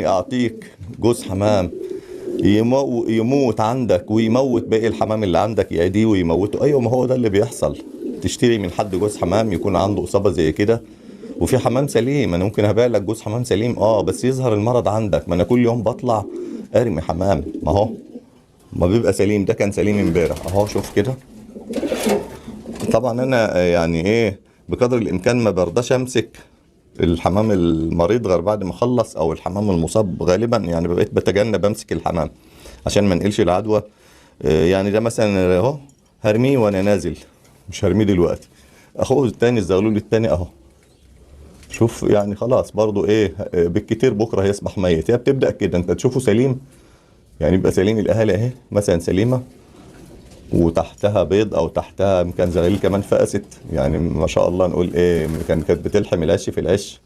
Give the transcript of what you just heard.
اعطيك جوز حمام يموت عندك ويموت باقي الحمام اللي عندك، يعديه ويموته. ايوه، ما هو ده اللي بيحصل. تشتري من حد جوز حمام يكون عنده اصابه زي كده، وفي حمام سليم. انا ممكن ابيع لك جوز حمام سليم بس يظهر المرض عندك. ما انا كل يوم بطلع ارمي حمام، ما هو ما بيبقى سليم. ده كان سليم امبارح اهو، شوف كده. طبعا انا يعني ايه، بقدر الامكان ما برضاش امسك الحمام المريض غير بعد ما اخلص، او الحمام المصاب غالبا يعني بقيت بتجنب امسك الحمام عشان ما نقلش العدوى. يعني ده مثلا اهو هرميه وانا نازل، مش هرميه دلوقتي. اخوه التاني الزغلول التاني اهو، شوف يعني خلاص برضو ايه، بالكتير بكره هيصبح ميت. هي بتبدا كده، انت تشوفه سليم يعني يبقى سليم. الاهالي اهي مثلا سليمه وتحتها بيض، او تحتها كان زغاليل كمان فقست، يعني ما شاء الله نقول ايه، كانت بتلحم العش في العش.